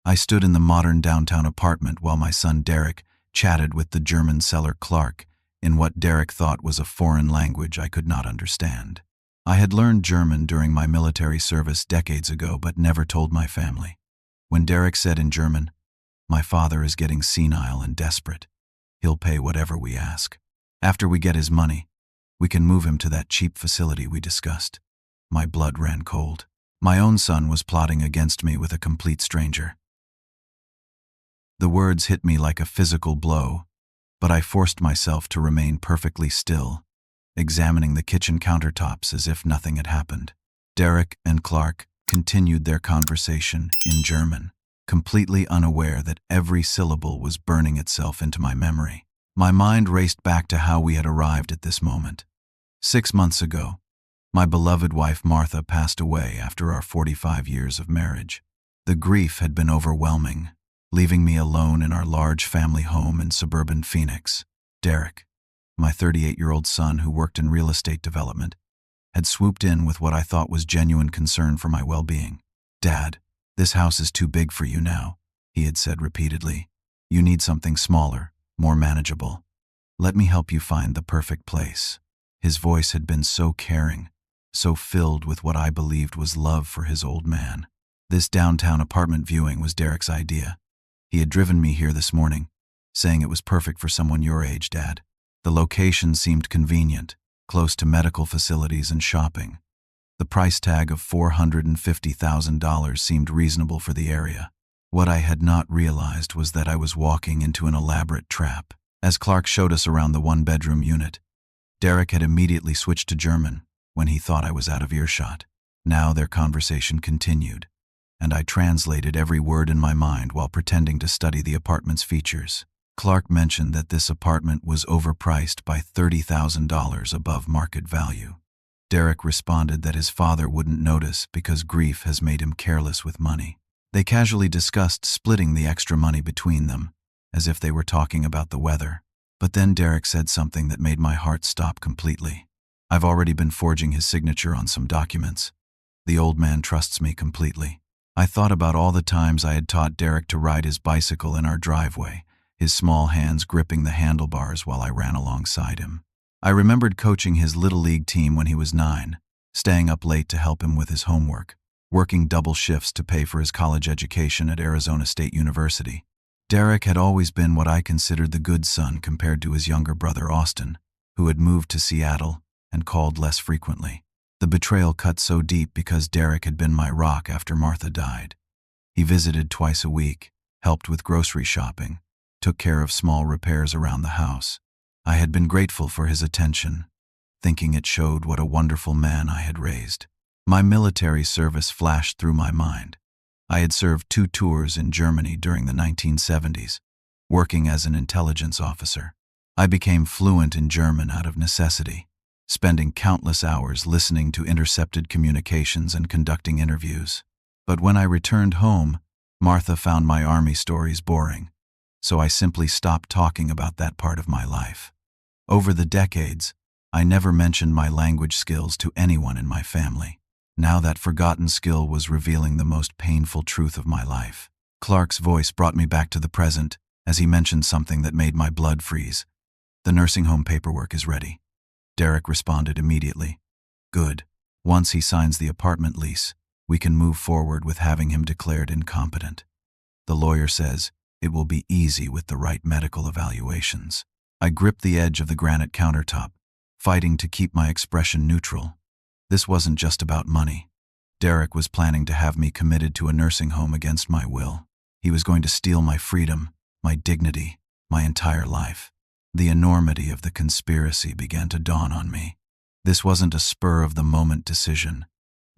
I stood in the modern downtown apartment while my son Derek chatted with the German seller Clark in what Derek thought was a foreign language I could not understand. I had learned German during my military service decades ago but never told my family. When Derek said in German, "My father is getting senile and desperate. He'll pay whatever we ask. After we get his money, we can move him to that cheap facility we discussed," my blood ran cold. My own son was plotting against me with a complete stranger. The words hit me like a physical blow, but I forced myself to remain perfectly still, examining the kitchen countertops as if nothing had happened. Derek and Clark continued their conversation in German, completely unaware that every syllable was burning itself into my memory. My mind raced back to how we had arrived at this moment. 6 months ago, my beloved wife Martha passed away after our 45 years of marriage. The grief had been overwhelming, leaving me alone in our large family home in suburban Phoenix. Derek, my 38-year-old son who worked in real estate development, had swooped in with what I thought was genuine concern for my well-being. "Dad, this house is too big for you now," he had said repeatedly. "You need something smaller, more manageable. Let me help you find the perfect place." His voice had been so caring, so filled with what I believed was love for his old man. This downtown apartment viewing was Derek's idea. He had driven me here this morning, saying it was perfect for someone your age, Dad. The location seemed convenient, close to medical facilities and shopping. The price tag of $450,000 seemed reasonable for the area. What I had not realized was that I was walking into an elaborate trap. As Clark showed us around the one-bedroom unit, Derek had immediately switched to German when he thought I was out of earshot. Now their conversation continued, and I translated every word in my mind while pretending to study the apartment's features. Clark mentioned that this apartment was overpriced by $30,000 above market value. Derek responded that his father wouldn't notice because grief has made him careless with money. They casually discussed splitting the extra money between them, as if they were talking about the weather. But then Derek said something that made my heart stop completely. "I've already been forging his signature on some documents. The old man trusts me completely." I thought about all the times I had taught Derek to ride his bicycle in our driveway, his small hands gripping the handlebars while I ran alongside him. I remembered coaching his Little League team when he was 9, staying up late to help him with his homework, working double shifts to pay for his college education at Arizona State University. Derek had always been what I considered the good son compared to his younger brother Austin, who had moved to Seattle and called less frequently. The betrayal cut so deep because Derek had been my rock after Martha died. He visited twice a week, helped with grocery shopping, took care of small repairs around the house. I had been grateful for his attention, thinking it showed what a wonderful man I had raised. My military service flashed through my mind. I had served 2 tours in Germany during the 1970s, working as an intelligence officer. I became fluent in German out of necessity, spending countless hours listening to intercepted communications and conducting interviews. But when I returned home, Martha found my army stories boring, so I simply stopped talking about that part of my life. Over the decades, I never mentioned my language skills to anyone in my family. Now that forgotten skill was revealing the most painful truth of my life. Clark's voice brought me back to the present as he mentioned something that made my blood freeze. "The nursing home paperwork is ready." Derek responded immediately. "Good. Once he signs the apartment lease, we can move forward with having him declared incompetent. The lawyer says it will be easy with the right medical evaluations." I gripped the edge of the granite countertop, fighting to keep my expression neutral. This wasn't just about money. Derek was planning to have me committed to a nursing home against my will. He was going to steal my freedom, my dignity, my entire life. The enormity of the conspiracy began to dawn on me. This wasn't a spur-of-the-moment decision.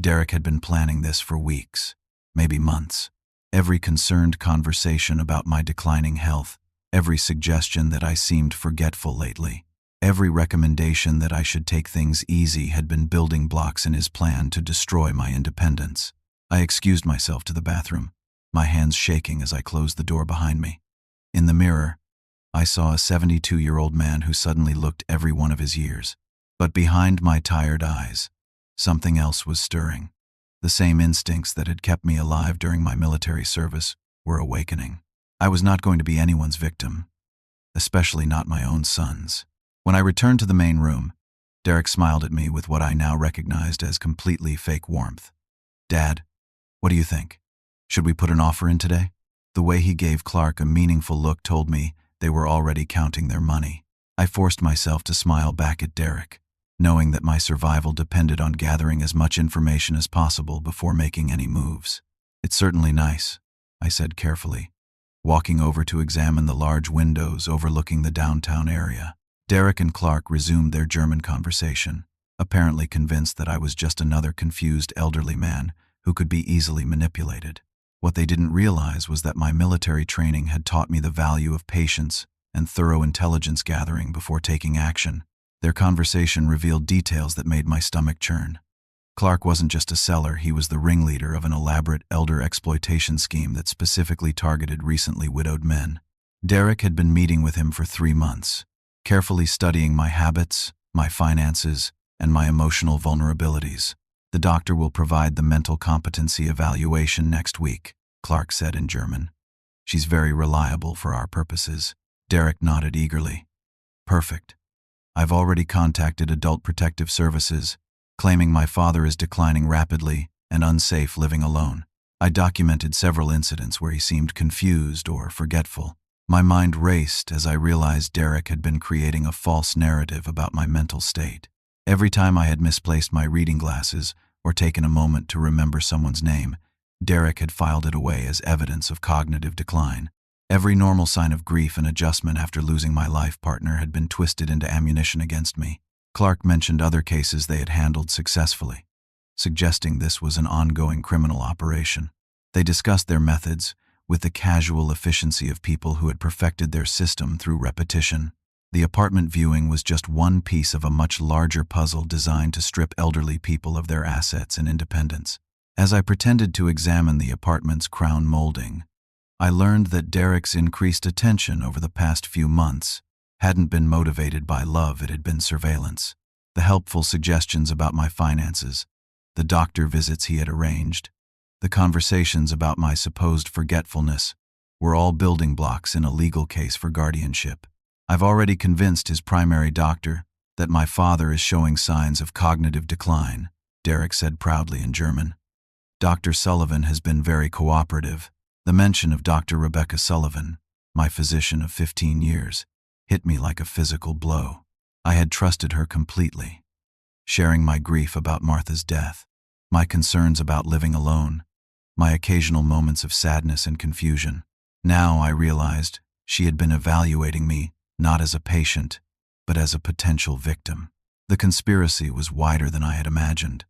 Derek had been planning this for weeks, maybe months. Every concerned conversation about my declining health, every suggestion that I seemed forgetful lately, every recommendation that I should take things easy had been building blocks in his plan to destroy my independence. I excused myself to the bathroom, my hands shaking as I closed the door behind me. In the mirror, I saw a 72-year-old man who suddenly looked every one of his years. But behind my tired eyes, something else was stirring. The same instincts that had kept me alive during my military service were awakening. I was not going to be anyone's victim, especially not my own son's. When I returned to the main room, Derek smiled at me with what I now recognized as completely fake warmth. "Dad, what do you think? Should we put an offer in today?" The way he gave Clark a meaningful look told me they were already counting their money. I forced myself to smile back at Derek, knowing that my survival depended on gathering as much information as possible before making any moves. "It's certainly nice," I said carefully, walking over to examine the large windows overlooking the downtown area. Derek and Clark resumed their German conversation, apparently convinced that I was just another confused elderly man who could be easily manipulated. What they didn't realize was that my military training had taught me the value of patience and thorough intelligence gathering before taking action. Their conversation revealed details that made my stomach churn. Clark wasn't just a seller, he was the ringleader of an elaborate elder exploitation scheme that specifically targeted recently widowed men. Derek had been meeting with him for 3 months, carefully studying my habits, my finances, and my emotional vulnerabilities. "The doctor will provide the mental competency evaluation next week," Clark said in German. "She's very reliable for our purposes." Derek nodded eagerly. "Perfect. I've already contacted Adult Protective Services, claiming my father is declining rapidly and unsafe living alone. I documented several incidents where he seemed confused or forgetful. My mind raced as I realized Derek had been creating a false narrative about my mental state. Every time I had misplaced my reading glasses or taken a moment to remember someone's name, Derek had filed it away as evidence of cognitive decline. Every normal sign of grief and adjustment after losing my life partner had been twisted into ammunition against me. Clark mentioned other cases they had handled successfully, suggesting this was an ongoing criminal operation. They discussed their methods with the casual efficiency of people who had perfected their system through repetition. The apartment viewing was just one piece of a much larger puzzle designed to strip elderly people of their assets and independence. As I pretended to examine the apartment's crown molding, I learned that Derek's increased attention over the past few months hadn't been motivated by love, it had been surveillance. The helpful suggestions about my finances, the doctor visits he had arranged, the conversations about my supposed forgetfulness were all building blocks in a legal case for guardianship. "I've already convinced his primary doctor that my father is showing signs of cognitive decline," Derek said proudly in German. "Dr. Sullivan has been very cooperative." The mention of Dr. Rebecca Sullivan, my physician of 15 years, hit me like a physical blow. I had trusted her completely, sharing my grief about Martha's death, my concerns about living alone, my occasional moments of sadness and confusion. Now I realized she had been evaluating me not as a patient, but as a potential victim. The conspiracy was wider than I had imagined.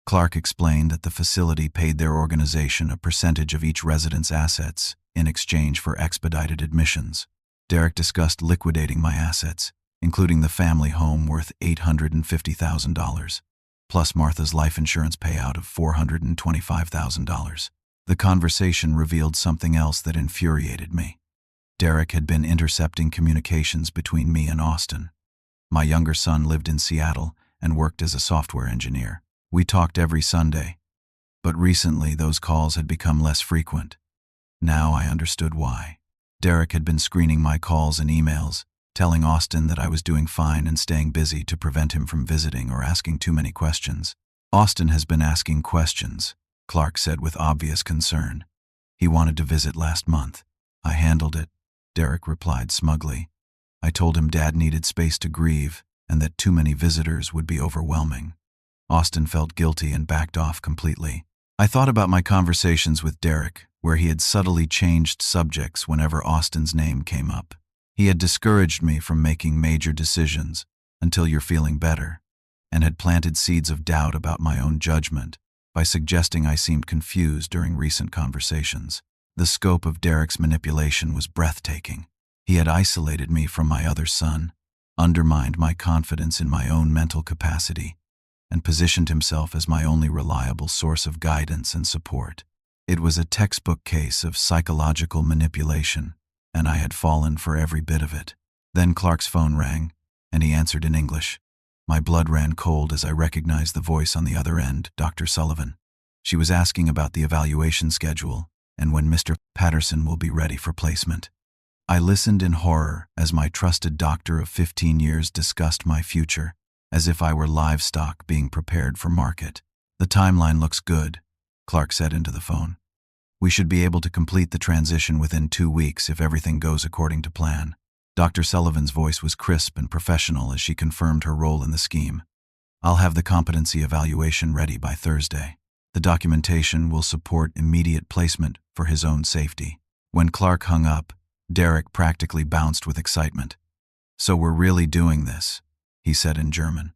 Clark explained that the facility paid their organization a percentage of each resident's assets in exchange for expedited admissions. Derek discussed liquidating my assets, including the family home worth $850,000, plus Martha's life insurance payout of $425,000. The conversation revealed something else that infuriated me. Derek had been intercepting communications between me and Austin. My younger son lived in Seattle and worked as a software engineer. We talked every Sunday, but recently those calls had become less frequent. Now I understood why. Derek had been screening my calls and emails, telling Austin that I was doing fine and staying busy to prevent him from visiting or asking too many questions. "Austin has been asking questions," Clark said with obvious concern. "He wanted to visit last month. I handled it," Derek replied smugly. "I told him Dad needed space to grieve and that too many visitors would be overwhelming." Austin felt guilty and backed off completely. I thought about my conversations with Derek, where he had subtly changed subjects whenever Austin's name came up. He had discouraged me from making major decisions until you're feeling better, and had planted seeds of doubt about my own judgment by suggesting I seemed confused during recent conversations. The scope of Derek's manipulation was breathtaking. He had isolated me from my other son, undermined my confidence in my own mental capacity, and positioned himself as my only reliable source of guidance and support. It was a textbook case of psychological manipulation, and I had fallen for every bit of it. Then Clark's phone rang, and he answered in English. My blood ran cold as I recognized the voice on the other end, Dr. Sullivan. She was asking about the evaluation schedule and when Mr. Patterson will be ready for placement. I listened in horror as my trusted doctor of 15 years discussed my future, as if I were livestock being prepared for market. "The timeline looks good," Clark said into the phone. "We should be able to complete the transition within 2 weeks if everything goes according to plan." Dr. Sullivan's voice was crisp and professional as she confirmed her role in the scheme. "I'll have the competency evaluation ready by Thursday. The documentation will support immediate placement for his own safety." When Clark hung up, Derek practically bounced with excitement. "So we're really doing this," he said in German.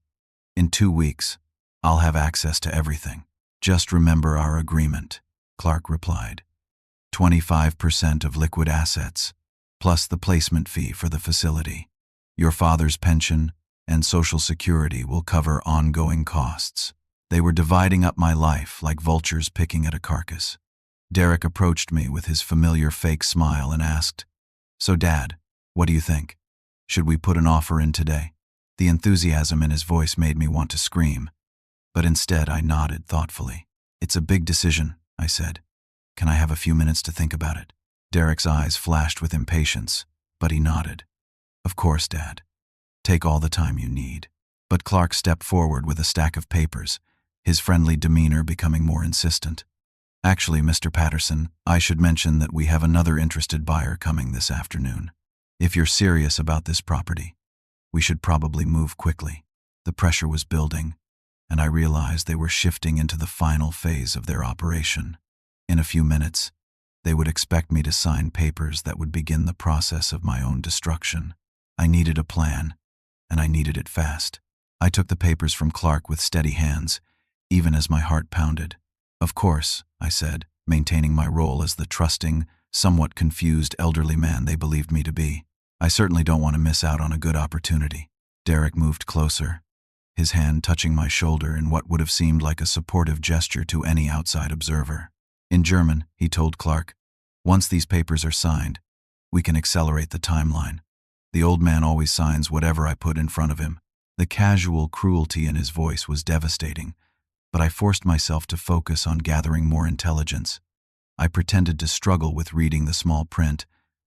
"In 2 weeks, I'll have access to everything." "Just remember our agreement," Clark replied. 25% of liquid assets, plus the placement fee for the facility. Your father's pension and Social Security will cover ongoing costs. They were dividing up my life like vultures picking at a carcass. Derek approached me with his familiar fake smile and asked, "So Dad, what do you think? Should we put an offer in today?" The enthusiasm in his voice made me want to scream, but instead I nodded thoughtfully. "It's a big decision," I said. "Can I have a few minutes to think about it?" Derek's eyes flashed with impatience, but he nodded. "Of course, Dad. Take all the time you need." But Clark stepped forward with a stack of papers, his friendly demeanor becoming more insistent. "Actually, Mr. Patterson, I should mention that we have another interested buyer coming this afternoon. If you're serious about this property, we should probably move quickly." The pressure was building, and I realized they were shifting into the final phase of their operation. In a few minutes, they would expect me to sign papers that would begin the process of my own destruction. I needed a plan, and I needed it fast. I took the papers from Clark with steady hands, even as my heart pounded. "Of course," I said, maintaining my role as the trusting, somewhat confused elderly man they believed me to be. "I certainly don't want to miss out on a good opportunity." Derek moved closer, his hand touching my shoulder in what would have seemed like a supportive gesture to any outside observer. In German, he told Clark, "Once these papers are signed, we can accelerate the timeline. The old man always signs whatever I put in front of him." The casual cruelty in his voice was devastating, but I forced myself to focus on gathering more intelligence. I pretended to struggle with reading the small print,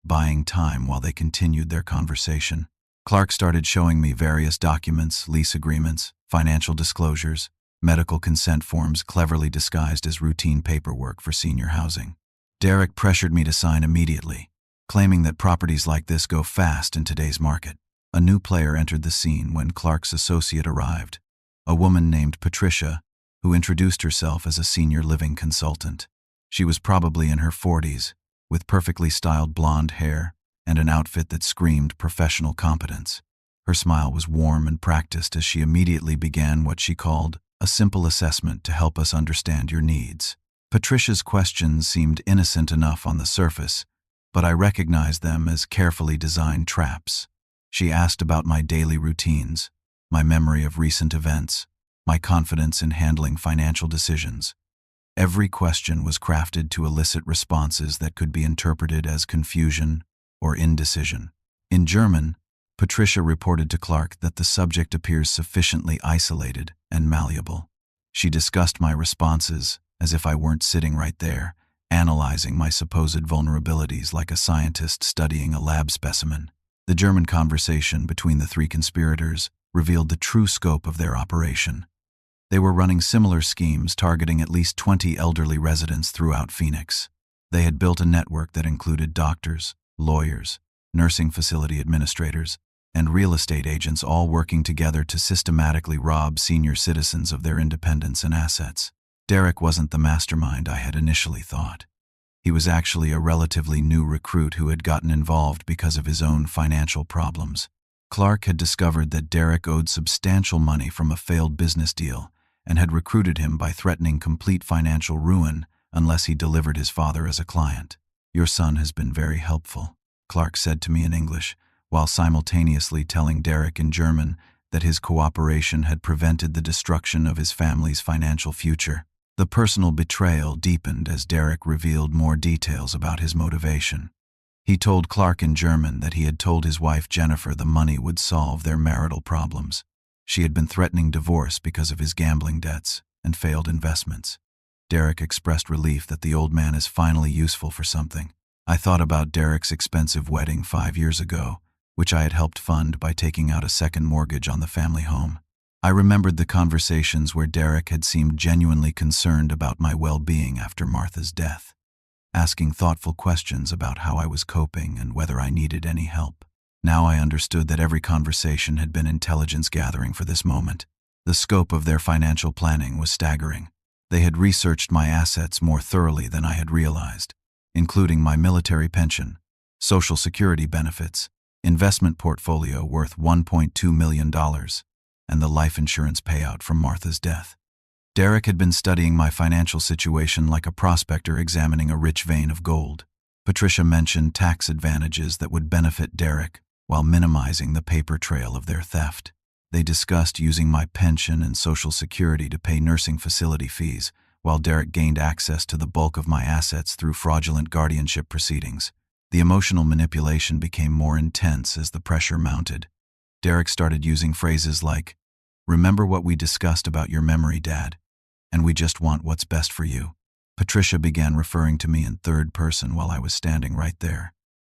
buying time while they continued their conversation. Clark started showing me various documents, lease agreements, financial disclosures, medical consent forms cleverly disguised as routine paperwork for senior housing. Derek pressured me to sign immediately, claiming that properties like this go fast in today's market. A new player entered the scene when Clark's associate arrived, a woman named Patricia, who introduced herself as a senior living consultant. She was probably in her 40s, with perfectly styled blonde hair and an outfit that screamed professional competence. Her smile was warm and practiced as she immediately began what she called a simple assessment to help us understand your needs. Patricia's questions seemed innocent enough on the surface, but I recognized them as carefully designed traps. She asked about my daily routines, my memory of recent events, my confidence in handling financial decisions. Every question was crafted to elicit responses that could be interpreted as confusion or indecision. In German, Patricia reported to Clark that the subject appears sufficiently isolated and malleable. She discussed my responses as if I weren't sitting right there, analyzing my supposed vulnerabilities like a scientist studying a lab specimen. The German conversation between the three conspirators revealed the true scope of their operation. They were running similar schemes targeting at least 20 elderly residents throughout Phoenix. They had built a network that included doctors, lawyers, nursing facility administrators, and real estate agents all working together to systematically rob senior citizens of their independence and assets. Derek wasn't the mastermind I had initially thought. He was actually a relatively new recruit who had gotten involved because of his own financial problems. Clark had discovered that Derek owed substantial money from a failed business deal and had recruited him by threatening complete financial ruin unless he delivered his father as a client. "Your son has been very helpful," Clark said to me in English, while simultaneously telling Derek in German that his cooperation had prevented the destruction of his family's financial future. The personal betrayal deepened as Derek revealed more details about his motivation. He told Clark in German that he had told his wife Jennifer the money would solve their marital problems. She had been threatening divorce because of his gambling debts and failed investments. Derek expressed relief that the old man is finally useful for something. I thought about Derek's expensive wedding 5 years ago, which I had helped fund by taking out a second mortgage on the family home. I remembered the conversations where Derek had seemed genuinely concerned about my well-being after Martha's death, asking thoughtful questions about how I was coping and whether I needed any help. Now I understood that every conversation had been intelligence gathering for this moment. The scope of their financial planning was staggering. They had researched my assets more thoroughly than I had realized, including my military pension, Social Security benefits, investment portfolio worth $1.2 million, and the life insurance payout from Martha's death. Derek had been studying my financial situation like a prospector examining a rich vein of gold. Patricia mentioned tax advantages that would benefit Derek while minimizing the paper trail of their theft. They discussed using my pension and Social Security to pay nursing facility fees, while Derek gained access to the bulk of my assets through fraudulent guardianship proceedings. The emotional manipulation became more intense as the pressure mounted. Derek started using phrases like, "Remember what we discussed about your memory, Dad, and we just want what's best for you." Patricia began referring to me in third person while I was standing right there,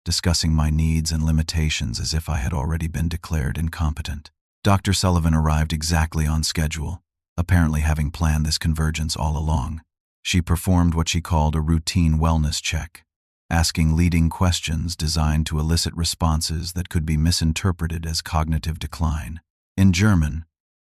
discussing my needs and limitations as if I had already been declared incompetent. Dr. Sullivan arrived exactly on schedule, apparently having planned this convergence all along. She performed what she called a routine wellness check, asking leading questions designed to elicit responses that could be misinterpreted as cognitive decline. In German,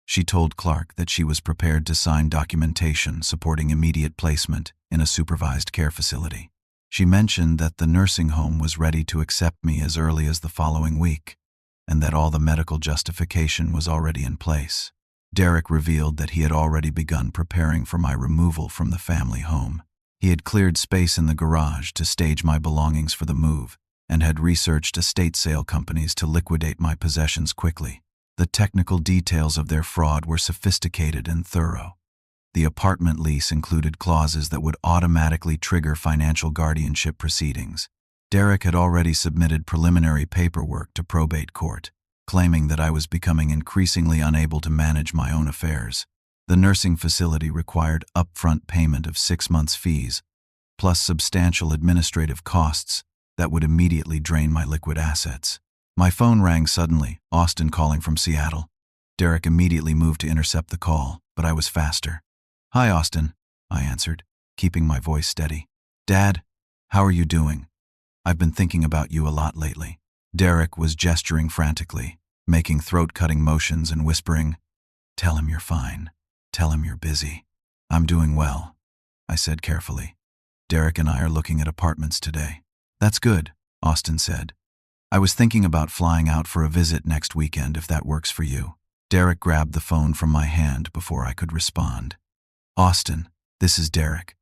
she told Clark that she was prepared to sign documentation supporting immediate placement in a supervised care facility. She mentioned that the nursing home was ready to accept me as early as the following week, and that all the medical justification was already in place. Derek revealed that he had already begun preparing for my removal from the family home. He had cleared space in the garage to stage my belongings for the move and had researched estate sale companies to liquidate my possessions quickly. The technical details of their fraud were sophisticated and thorough. The apartment lease included clauses that would automatically trigger financial guardianship proceedings. Derek had already submitted preliminary paperwork to probate court, claiming that I was becoming increasingly unable to manage my own affairs. The nursing facility required upfront payment of 6 months' fees, plus substantial administrative costs that would immediately drain my liquid assets. My phone rang suddenly, Austin calling from Seattle. Derek immediately moved to intercept the call, but I was faster. "Hi, Austin," I answered, keeping my voice steady. "Dad, how are you doing? I've been thinking about you a lot lately." Derek was gesturing frantically, making throat-cutting motions and whispering, "Tell him you're fine. Tell him you're busy." "I'm doing well," I said carefully. "Derek and I are looking at apartments today." "That's good," Austin said. "I was thinking about flying out for a visit next weekend if that works for you." Derek grabbed the phone from my hand before I could respond. "Austin, this is Derek.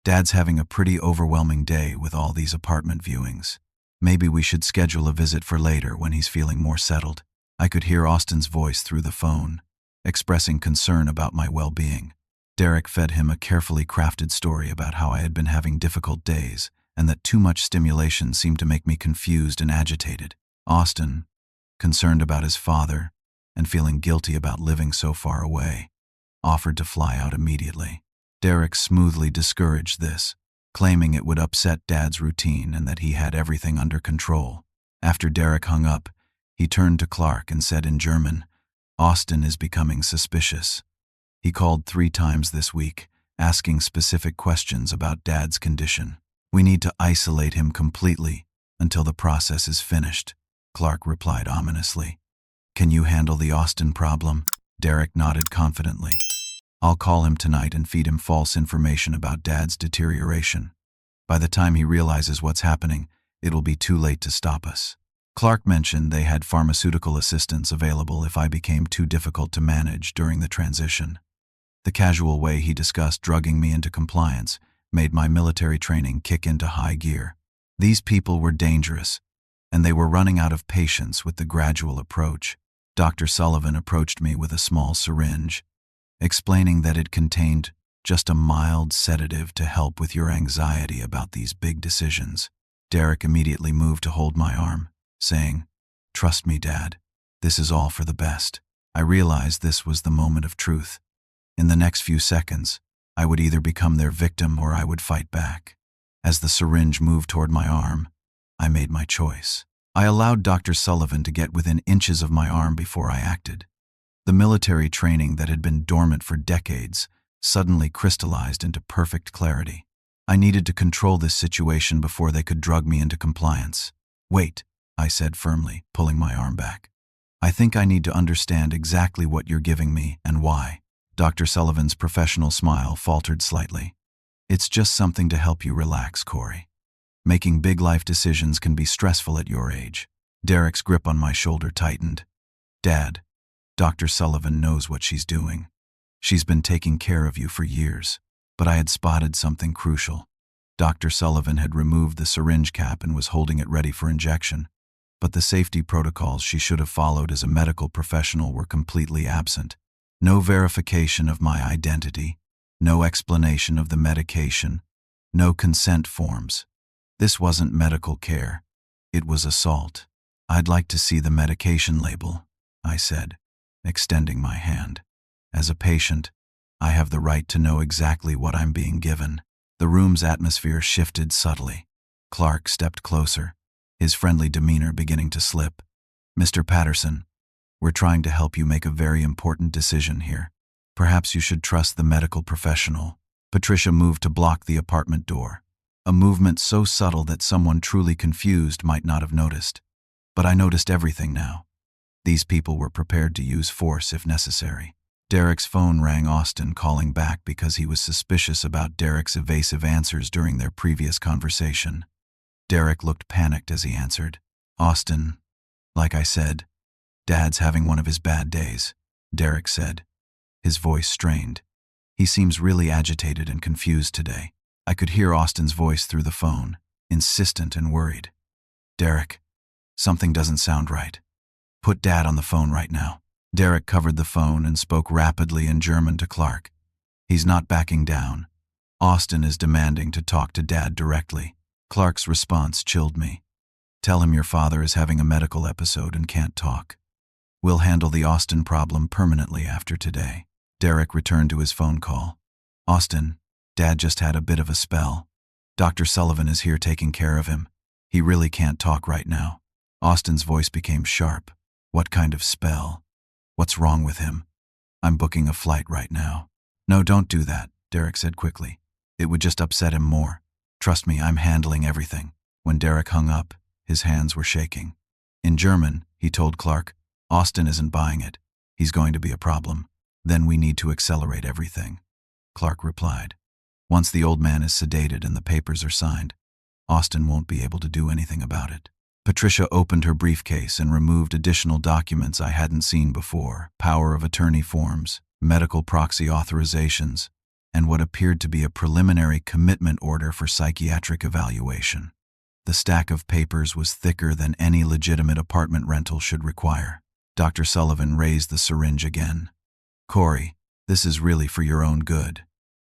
Dad's having a pretty overwhelming day with all these apartment viewings. Maybe we should schedule a visit for later when he's feeling more settled." I could hear Austin's voice through the phone, expressing concern about my well-being. Derek fed him a carefully crafted story about how I had been having difficult days and that too much stimulation seemed to make me confused and agitated. Austin, concerned about his father and feeling guilty about living so far away, offered to fly out immediately. Derek smoothly discouraged this, claiming it would upset Dad's routine and that he had everything under control. After Derek hung up, he turned to Clark and said in German, "Austin is becoming suspicious. He called 3 times this week, asking specific questions about Dad's condition. We need to isolate him completely until the process is finished," Clark replied ominously. "Can you handle the Austin problem?" Derek nodded confidently. "I'll call him tonight and feed him false information about Dad's deterioration. By the time he realizes what's happening, it'll be too late to stop us." Clark mentioned they had pharmaceutical assistance available if I became too difficult to manage during the transition. The casual way he discussed drugging me into compliance made my military training kick into high gear. These people were dangerous, and they were running out of patience with the gradual approach. Dr. Sullivan approached me with a small syringe, explaining that it contained just a mild sedative to help with your anxiety about these big decisions. Derek immediately moved to hold my arm, saying, "Trust me, Dad. This is all for the best." I realized this was the moment of truth. In the next few seconds, I would either become their victim or I would fight back. As the syringe moved toward my arm, I made my choice. I allowed Dr. Sullivan to get within inches of my arm before I acted. The military training that had been dormant for decades suddenly crystallized into perfect clarity. I needed to control this situation before they could drug me into compliance. "Wait," I said firmly, pulling my arm back. "I think I need to understand exactly what you're giving me and why." Dr. Sullivan's professional smile faltered slightly. "It's just something to help you relax, Corey. Making big life decisions can be stressful at your age." Derek's grip on my shoulder tightened. "Dad, Dr. Sullivan knows what she's doing. She's been taking care of you for years." But I had spotted something crucial. Dr. Sullivan had removed the syringe cap and was holding it ready for injection. But the safety protocols she should have followed as a medical professional were completely absent. No verification of my identity, no explanation of the medication, no consent forms. This wasn't medical care. It was assault. "I'd like to see the medication label," I said, extending my hand. "As a patient, I have the right to know exactly what I'm being given." The room's atmosphere shifted subtly. Clark stepped closer, his friendly demeanor beginning to slip. "Mr. Patterson, we're trying to help you make a very important decision here. Perhaps you should trust the medical professional." Patricia moved to block the apartment door, a movement so subtle that someone truly confused might not have noticed. But I noticed everything now. These people were prepared to use force if necessary. Derek's phone rang. Austin calling back because he was suspicious about Derek's evasive answers during their previous conversation. Derek looked panicked as he answered. "Austin, like I said, Dad's having one of his bad days," Derek said, his voice strained. "He seems really agitated and confused today." I could hear Austin's voice through the phone, insistent and worried. "Derek, something doesn't sound right. Put Dad on the phone right now." Derek covered the phone and spoke rapidly in German to Clark. "He's not backing down. Austin is demanding to talk to Dad directly." Clark's response chilled me. "Tell him your father is having a medical episode and can't talk. We'll handle the Austin problem permanently after today." Derek returned to his phone call. "Austin, Dad just had a bit of a spell. Dr. Sullivan is here taking care of him. He really can't talk right now." Austin's voice became sharp. "What kind of spell? What's wrong with him? I'm booking a flight right now." "No, don't do that," Derek said quickly. "It would just upset him more. Trust me, I'm handling everything." When Derek hung up, his hands were shaking. In German, he told Clark, "Austin isn't buying it. He's going to be a problem. Then we need to accelerate everything." Clark replied, "Once the old man is sedated and the papers are signed, Austin won't be able to do anything about it." Patricia opened her briefcase and removed additional documents I hadn't seen before: power of attorney forms, medical proxy authorizations, and what appeared to be a preliminary commitment order for psychiatric evaluation. The stack of papers was thicker than any legitimate apartment rental should require. Dr. Sullivan raised the syringe again. "Corey, this is really for your own good.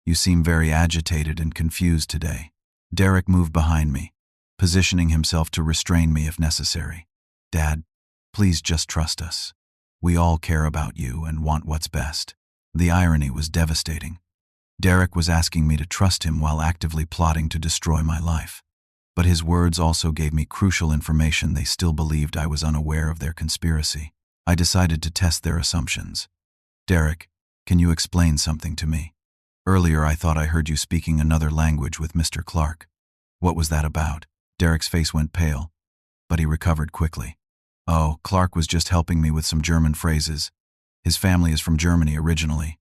You seem very agitated and confused today." Derek moved behind me, positioning himself to restrain me if necessary. "Dad, please just trust us. We all care about you and want what's best." The irony was devastating. Derek was asking me to trust him while actively plotting to destroy my life. But his words also gave me crucial information. They still believed I was unaware of their conspiracy. I decided to test their assumptions. "Derek, can you explain something to me? Earlier I thought I heard you speaking another language with Mr. Clark. What was that about?" Derek's face went pale, but he recovered quickly. "Oh, Clark was just helping me with some German phrases. His family is from Germany originally.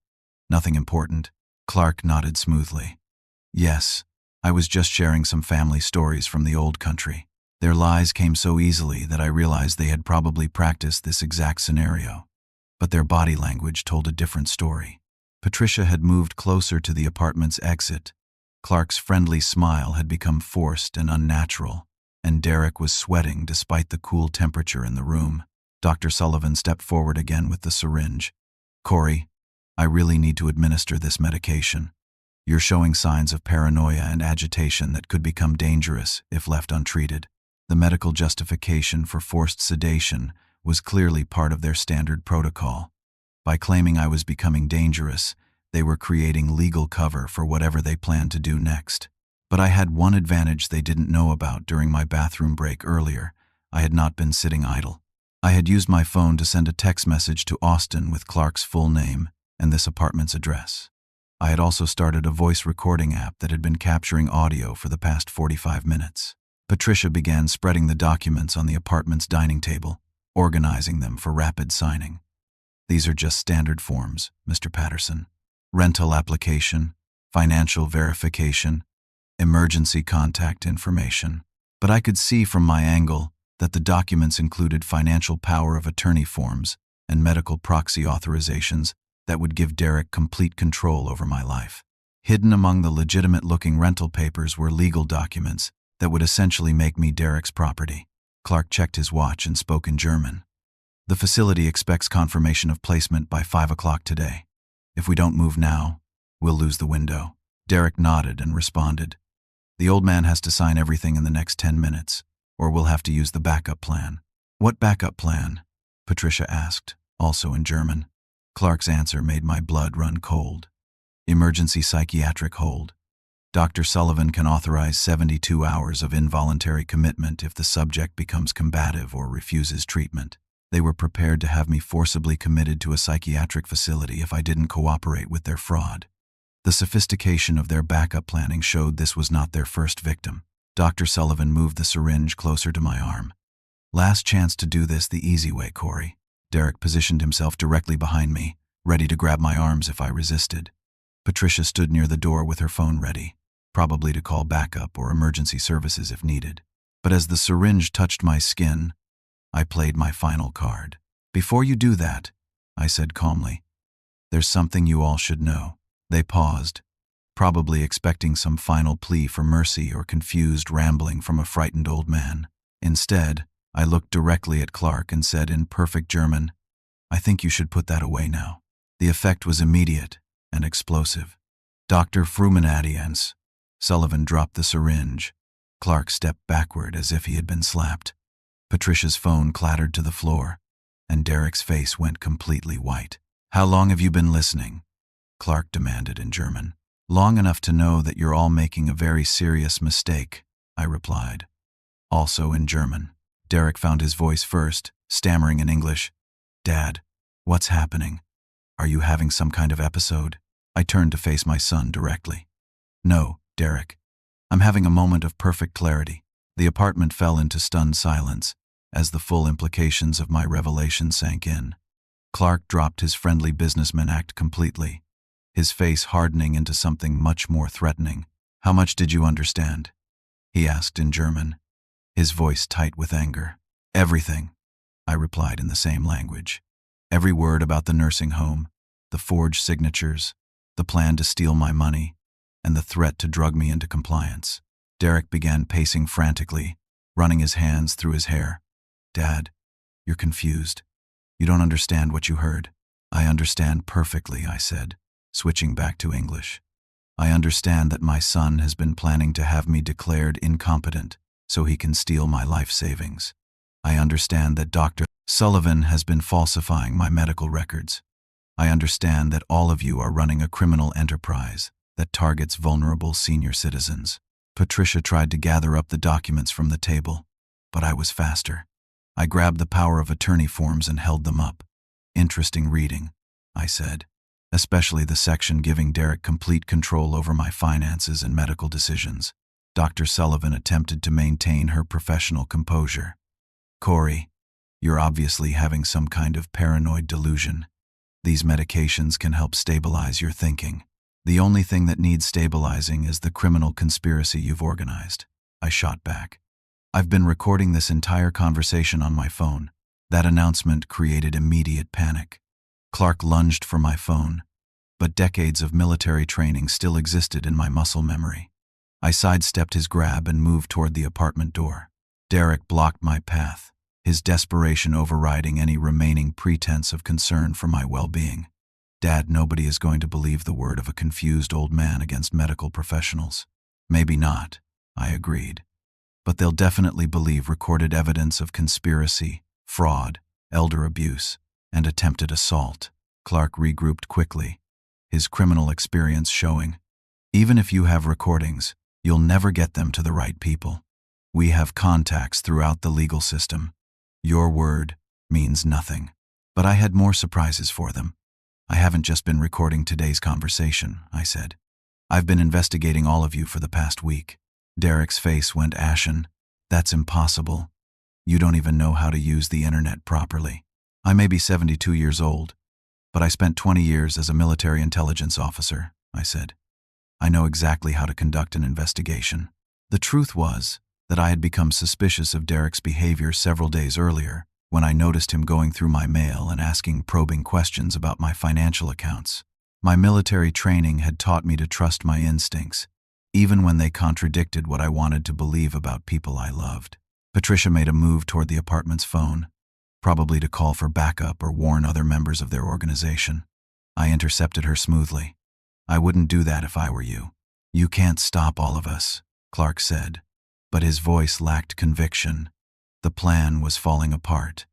Nothing important." Clark nodded smoothly. "Yes, I was just sharing some family stories from the old country. Their lies came so easily that I realized they had probably practiced this exact scenario. But their body language told a different story." Patricia had moved closer to the apartment's exit. Clark's friendly smile had become forced and unnatural, and Derek was sweating despite the cool temperature in the room. Dr. Sullivan stepped forward again with the syringe. "Corey, I really need to administer this medication. You're showing signs of paranoia and agitation that could become dangerous if left untreated." The medical justification for forced sedation was clearly part of their standard protocol. By claiming I was becoming dangerous, They were creating legal cover for whatever they planned to do next. But I had one advantage they didn't know about during my bathroom break earlier. I had not been sitting idle. I had used my phone to send a text message to Austin with Clark's full name and this apartment's address. I had also started a voice recording app that had been capturing audio for the past 45 minutes. Patricia began spreading the documents on the apartment's dining table, organizing them for rapid signing. These are just standard forms, Mr. Patterson. Rental application, financial verification, emergency contact information. But I could see from my angle that the documents included financial power of attorney forms and medical proxy authorizations that would give Derek complete control over my life. Hidden among the legitimate-looking rental papers were legal documents that would essentially make me Derek's property. Clark checked his watch and spoke in German. The facility expects confirmation of placement by 5 o'clock today. If we don't move now, we'll lose the window. Derek nodded and responded. The old man has to sign everything in the next 10 minutes, or we'll have to use the backup plan. What backup plan? Patricia asked, also in German. Clark's answer made my blood run cold. Emergency psychiatric hold. Dr. Sullivan can authorize 72 hours of involuntary commitment if the subject becomes combative or refuses treatment. They were prepared to have me forcibly committed to a psychiatric facility if I didn't cooperate with their fraud. The sophistication of their backup planning showed this was not their first victim. Dr. Sullivan moved the syringe closer to my arm. Last chance to do this the easy way, Corey. Derek positioned himself directly behind me, ready to grab my arms if I resisted. Patricia stood near the door with her phone ready, probably to call backup or emergency services if needed. But as the syringe touched my skin, I played my final card. Before you do that, I said calmly, there's something you all should know. They paused, probably expecting some final plea for mercy or confused rambling from a frightened old man. Instead, I looked directly at Clark and said in perfect German, I think you should put that away now. The effect was immediate and explosive. Dr. Frumenadians. Sullivan dropped the syringe. Clark stepped backward as if he had been slapped. Patricia's phone clattered to the floor, and Derek's face went completely white. How long have you been listening? Clark demanded in German. Long enough to know that you're all making a very serious mistake, I replied. Also in German. Derek found his voice first, stammering in English. Dad, what's happening? Are you having some kind of episode? I turned to face my son directly. No, Derek. I'm having a moment of perfect clarity. The apartment fell into stunned silence as the full implications of my revelation sank in. Clark dropped his friendly businessman act completely, his face hardening into something much more threatening. How much did you understand? He asked in German, his voice tight with anger. Everything, I replied in the same language. Every word about the nursing home, the forged signatures, the plan to steal my money, and the threat to drug me into compliance. Derek began pacing frantically, running his hands through his hair. Dad, you're confused. You don't understand what you heard. I understand perfectly, I said, switching back to English. I understand that my son has been planning to have me declared incompetent so he can steal my life savings. I understand that Dr. Sullivan has been falsifying my medical records. I understand that all of you are running a criminal enterprise that targets vulnerable senior citizens. Patricia tried to gather up the documents from the table, but I was faster. I grabbed the power of attorney forms and held them up. Interesting reading, I said, especially the section giving Derek complete control over my finances and medical decisions. Dr. Sullivan attempted to maintain her professional composure. Corey, you're obviously having some kind of paranoid delusion. These medications can help stabilize your thinking. The only thing that needs stabilizing is the criminal conspiracy you've organized. I shot back. I've been recording this entire conversation on my phone. That announcement created immediate panic. Clark lunged for my phone, but decades of military training still existed in my muscle memory. I sidestepped his grab and moved toward the apartment door. Derek blocked my path, his desperation overriding any remaining pretense of concern for my well-being. Dad, nobody is going to believe the word of a confused old man against medical professionals. Maybe not, I agreed. But they'll definitely believe recorded evidence of conspiracy, fraud, elder abuse, and attempted assault. Clark regrouped quickly, his criminal experience showing. Even if you have recordings, you'll never get them to the right people. We have contacts throughout the legal system. Your word means nothing. But I had more surprises for them. I haven't just been recording today's conversation, I said. I've been investigating all of you for the past week. Derek's face went ashen. That's impossible. You don't even know how to use the internet properly. I may be 72 years old, but I spent 20 years as a military intelligence officer, I said. I know exactly how to conduct an investigation. The truth was that I had become suspicious of Derek's behavior several days earlier when I noticed him going through my mail and asking probing questions about my financial accounts. My military training had taught me to trust my instincts, even when they contradicted what I wanted to believe about people I loved. Patricia made a move toward the apartment's phone, probably to call for backup or warn other members of their organization. I intercepted her smoothly. I wouldn't do that if I were you. You can't stop all of us, Clark said, but his voice lacked conviction. The plan was falling apart,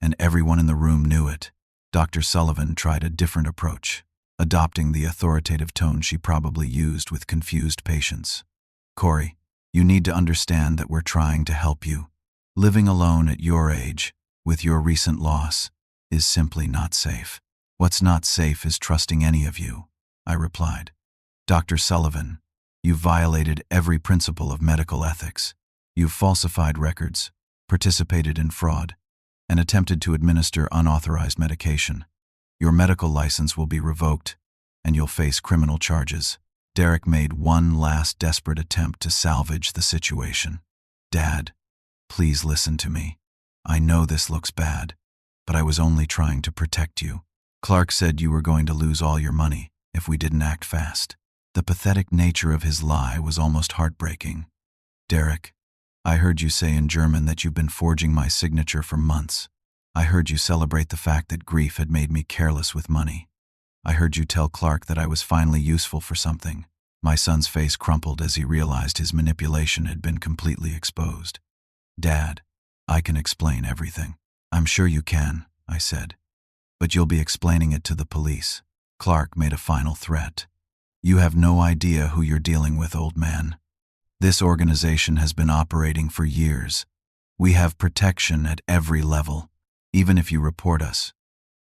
and everyone in the room knew it. Dr. Sullivan tried a different approach, adopting the authoritative tone she probably used with confused patients. Corey, you need to understand that we're trying to help you. Living alone at your age, with your recent loss, is simply not safe. What's not safe is trusting any of you, I replied. Dr. Sullivan, you've violated every principle of medical ethics. You've falsified records, participated in fraud, and attempted to administer unauthorized medication. Your medical license will be revoked, and you'll face criminal charges. Derek made one last desperate attempt to salvage the situation. Dad, please listen to me. I know this looks bad, but I was only trying to protect you. Clark said you were going to lose all your money if we didn't act fast. The pathetic nature of his lie was almost heartbreaking. Derek, I heard you say in German that you've been forging my signature for months. I heard you celebrate the fact that grief had made me careless with money. I heard you tell Clark that I was finally useful for something. My son's face crumpled as he realized his manipulation had been completely exposed. Dad, I can explain everything. I'm sure you can, I said. But you'll be explaining it to the police. Clark made a final threat. You have no idea who you're dealing with, old man. This organization has been operating for years. We have protection at every level. Even if you report us,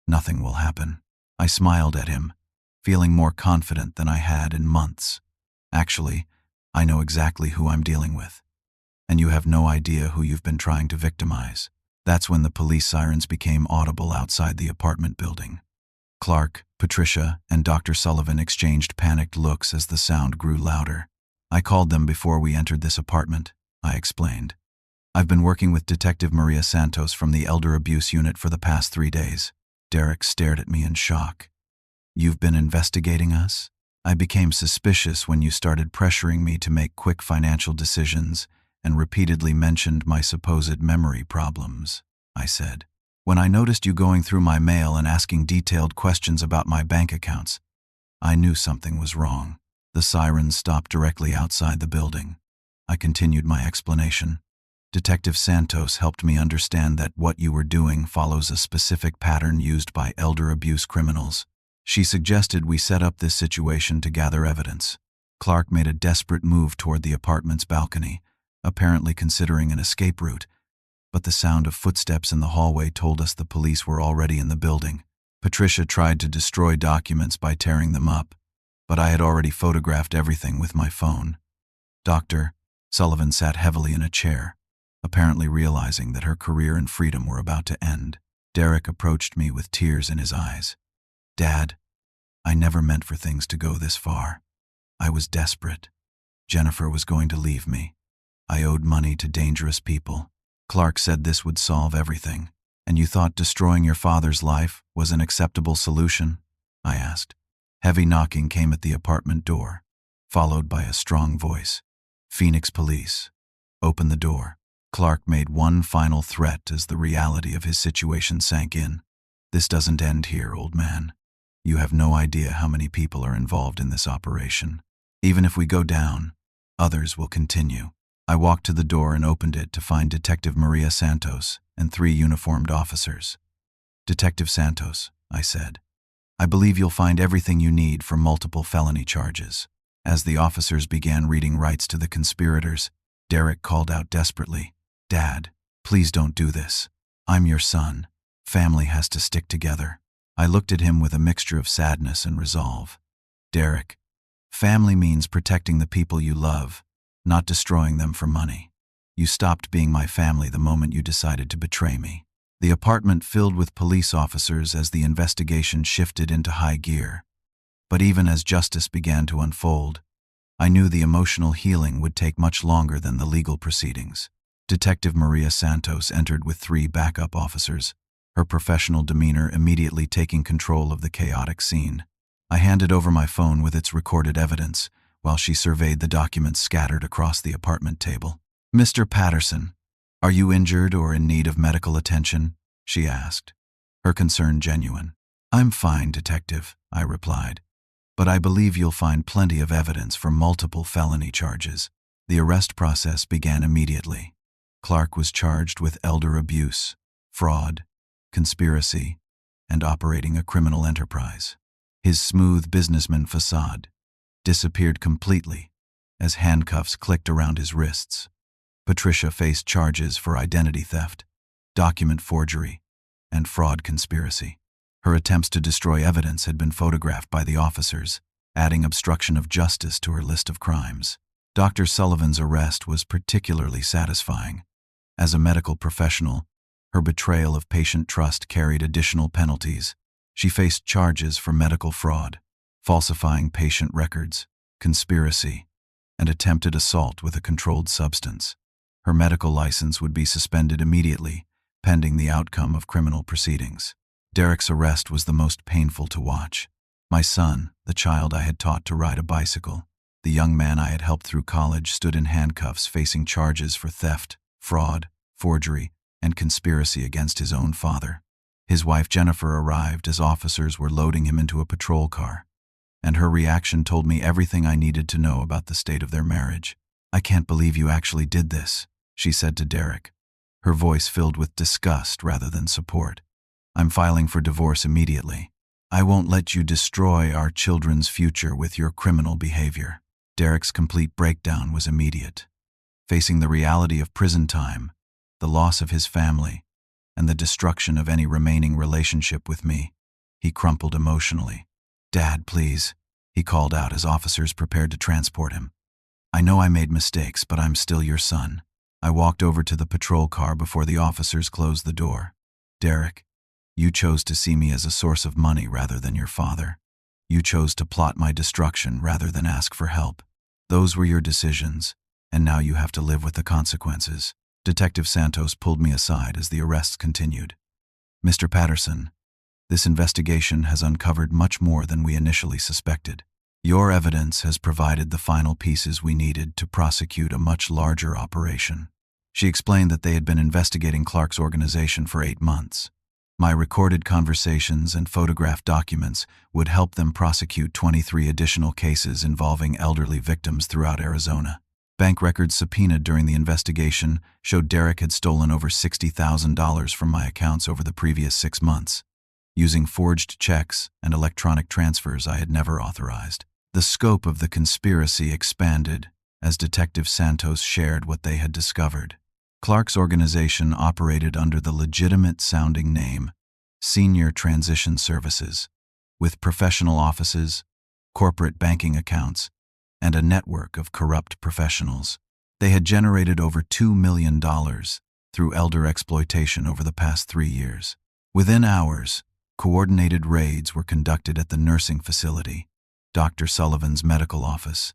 nothing will happen. I smiled at him, feeling more confident than I had in months. Actually, I know exactly who I'm dealing with. And you have no idea who you've been trying to victimize. That's when the police sirens became audible outside the apartment building. Clark, Patricia, and Dr. Sullivan exchanged panicked looks as the sound grew louder. I called them before we entered this apartment, I explained. I've been working with Detective Maria Santos from the Elder Abuse Unit for the past 3 days. Derek stared at me in shock. You've been investigating us? I became suspicious when you started pressuring me to make quick financial decisions and repeatedly mentioned my supposed memory problems, I said. When I noticed you going through my mail and asking detailed questions about my bank accounts, I knew something was wrong. The sirens stopped directly outside the building. I continued my explanation. Detective Santos helped me understand that what you were doing follows a specific pattern used by elder abuse criminals. She suggested we set up this situation to gather evidence. Clark made a desperate move toward the apartment's balcony, apparently considering an escape route, but the sound of footsteps in the hallway told us the police were already in the building. Patricia tried to destroy documents by tearing them up, but I had already photographed everything with my phone. Dr. Sullivan sat heavily in a chair, apparently realizing that her career and freedom were about to end. Derek approached me with tears in his eyes. Dad, I never meant for things to go this far. I was desperate. Jennifer was going to leave me. I owed money to dangerous people. Clark said this would solve everything. And you thought destroying your father's life was an acceptable solution? I asked. Heavy knocking came at the apartment door, followed by a strong voice. Phoenix Police. Open the door. Clark made one final threat as the reality of his situation sank in. This doesn't end here, old man. You have no idea how many people are involved in this operation. Even if we go down, others will continue. I walked to the door and opened it to find Detective Maria Santos and 3 uniformed officers. Detective Santos, I said, I believe you'll find everything you need for multiple felony charges." As the officers began reading rights to the conspirators, Derek called out desperately, "Dad, please don't do this. I'm your son. Family has to stick together." I looked at him with a mixture of sadness and resolve. "Derek, family means protecting the people you love, not destroying them for money. You stopped being my family the moment you decided to betray me." The apartment filled with police officers as the investigation shifted into high gear. But even as justice began to unfold, I knew the emotional healing would take much longer than the legal proceedings. Detective Maria Santos entered with 3 backup officers, her professional demeanor immediately taking control of the chaotic scene. I handed over my phone with its recorded evidence, while she surveyed the documents scattered across the apartment table. "Mr. Patterson, are you injured or in need of medical attention?" she asked, her concern genuine. "I'm fine, Detective," I replied, "but I believe you'll find plenty of evidence for multiple felony charges." The arrest process began immediately. Clark was charged with elder abuse, fraud, conspiracy, and operating a criminal enterprise. His smooth businessman facade disappeared completely as handcuffs clicked around his wrists. Patricia faced charges for identity theft, document forgery, and fraud conspiracy. Her attempts to destroy evidence had been photographed by the officers, adding obstruction of justice to her list of crimes. Dr. Sullivan's arrest was particularly satisfying. As a medical professional, her betrayal of patient trust carried additional penalties. She faced charges for medical fraud, falsifying patient records, conspiracy, and attempted assault with a controlled substance. Her medical license would be suspended immediately, pending the outcome of criminal proceedings. Derek's arrest was the most painful to watch. My son, the child I had taught to ride a bicycle, the young man I had helped through college, stood in handcuffs facing charges for theft, fraud, forgery, and conspiracy against his own father. His wife Jennifer arrived as officers were loading him into a patrol car, and her reaction told me everything I needed to know about the state of their marriage. "I can't believe you actually did this," she said to Derek, her voice filled with disgust rather than support. "I'm filing for divorce immediately. I won't let you destroy our children's future with your criminal behavior." Derek's complete breakdown was immediate. Facing the reality of prison time, the loss of his family, and the destruction of any remaining relationship with me, he crumpled emotionally. "Dad, please," he called out as officers prepared to transport him. "I know I made mistakes, but I'm still your son." I walked over to the patrol car before the officers closed the door. "Derek, you chose to see me as a source of money rather than your father. You chose to plot my destruction rather than ask for help. Those were your decisions, and now you have to live with the consequences." Detective Santos pulled me aside as the arrests continued. "Mr. Patterson, this investigation has uncovered much more than we initially suspected. Your evidence has provided the final pieces we needed to prosecute a much larger operation." She explained that they had been investigating Clark's organization for 8 months. My recorded conversations and photographed documents would help them prosecute 23 additional cases involving elderly victims throughout Arizona. Bank records subpoenaed during the investigation showed Derek had stolen over $60,000 from my accounts over the previous 6 months, using forged checks and electronic transfers I had never authorized. The scope of the conspiracy expanded as Detective Santos shared what they had discovered. Clark's organization operated under the legitimate-sounding name Senior Transition Services, with professional offices, corporate banking accounts, and a network of corrupt professionals. They had generated over $2 million through elder exploitation over the past 3 years. Within hours, coordinated raids were conducted at the nursing facility, Dr. Sullivan's medical office,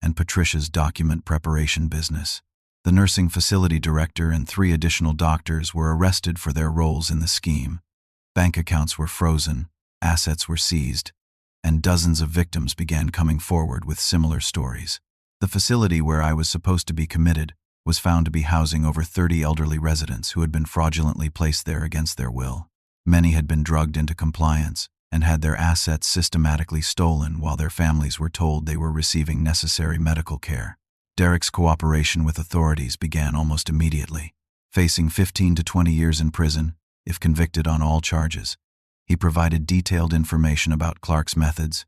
and Patricia's document preparation business. The nursing facility director and 3 additional doctors were arrested for their roles in the scheme. Bank accounts were frozen, assets were seized, and dozens of victims began coming forward with similar stories. The facility where I was supposed to be committed was found to be housing over 30 elderly residents who had been fraudulently placed there against their will. Many had been drugged into compliance and had their assets systematically stolen while their families were told they were receiving necessary medical care. Derek's cooperation with authorities began almost immediately. Facing 15 to 20 years in prison, if convicted on all charges, He provided detailed information about Clark's methods,